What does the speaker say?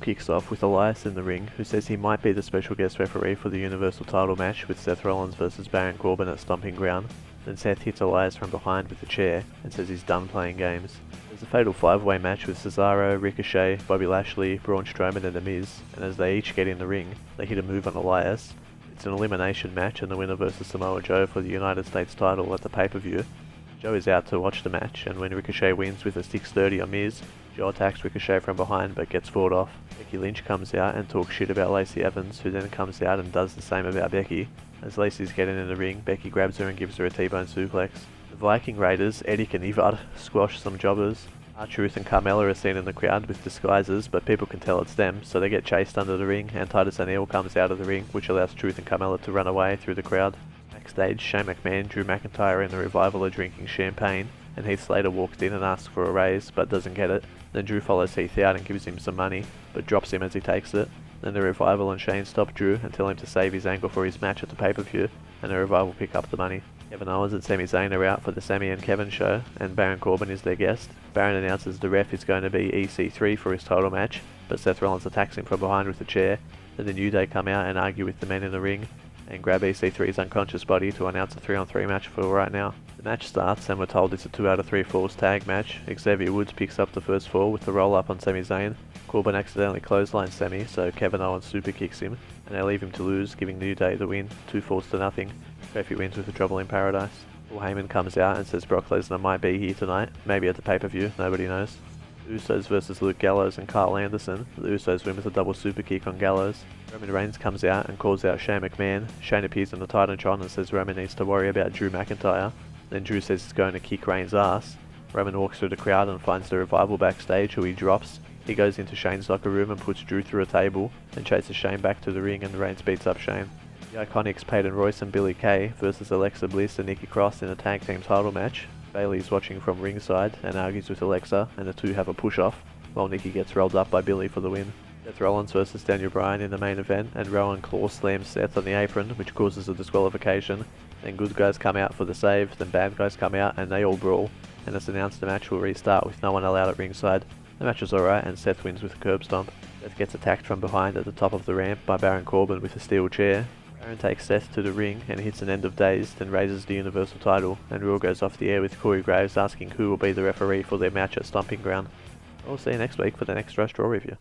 kicks off with Elias in the ring, who says he might be the special guest referee for the Universal title match with Seth Rollins versus Baron Corbin at Stomping Ground. Then Seth hits Elias from behind with a chair and says he's done playing games. There's a fatal 5-way match with Cesaro, Ricochet, Bobby Lashley, Braun Strowman and The Miz, and as they each get in the ring, they hit a move on Elias. It's an elimination match and the winner versus Samoa Joe for the United States title at the pay-per-view. Joe is out to watch the match, and when Ricochet wins with a 630 on Miz, Joe attacks Ricochet from behind but gets fought off. Becky Lynch comes out and talks shit about Lacey Evans, who then comes out and does the same about Becky. As Lacey's getting in the ring, Becky grabs her and gives her a T-bone suplex. The Viking Raiders, Eddie and Ivar, squash some jobbers. R-Truth and Carmella are seen in the crowd with disguises, but people can tell it's them, so they get chased under the ring, and Titus O'Neil comes out of the ring, which allows Truth and Carmella to run away through the crowd. Backstage, Shane McMahon, Drew McIntyre and the Revival are drinking champagne, and Heath Slater walks in and asks for a raise, but doesn't get it. Then Drew follows Heath out and gives him some money, but drops him as he takes it. Then the Revival and Shane stop Drew and tell him to save his angle for his match at the pay-per-view, and the Revival pick up the money. Kevin Owens and Sami Zayn are out for the Sami and Kevin show, and Baron Corbin is their guest. Baron announces the ref is going to be EC3 for his title match, but Seth Rollins attacks him from behind with a chair. Then the New Day come out and argue with the men in the ring, and grab EC3's unconscious body to announce a 3-on-3 match for right now. The match starts and we're told it's a 2 out of 3 falls tag match. Xavier Woods picks up the first fall with the roll up on Sami Zayn. Corbin accidentally clotheslines Sami, so Kevin Owens super kicks him, and they leave him to lose, giving New Day the win, 2 falls to nothing. Kofi wins with a Trouble in Paradise. Paul Heyman comes out and says Brock Lesnar might be here tonight, maybe at the pay-per-view, nobody knows. Usos versus Luke Gallows and Carl Anderson. The Usos win with a double super kick on Gallows. Roman Reigns comes out and calls out Shane McMahon. Shane appears in the Titantron and says Roman needs to worry about Drew McIntyre. Then Drew says he's going to kick Reigns' ass. Roman walks through the crowd and finds the Revival backstage, who he drops. He goes into Shane's locker room and puts Drew through a table, and chases Shane back to the ring, and Reigns beats up Shane. The Iconics Peyton Royce and Billie Kay versus Alexa Bliss and Nikki Cross in a tag team title match. Bayley is watching from ringside and argues with Alexa, and the two have a push-off, while Nikki gets rolled up by Billie for the win. Seth Rollins versus Daniel Bryan in the main event, and Rowan Claw slams Seth on the apron, which causes a disqualification. Then good guys come out for the save, then bad guys come out and they all brawl, and it's announced the match will restart with no one allowed at ringside. The match is alright and Seth wins with a curb stomp. Seth gets attacked from behind at the top of the ramp by Baron Corbin with a steel chair. Baron takes Seth to the ring and hits an end of days, then raises the Universal title, and Raw goes off the air with Corey Graves asking who will be the referee for their match at Stomping Ground. We'll see you next week for the next Rush Raw review.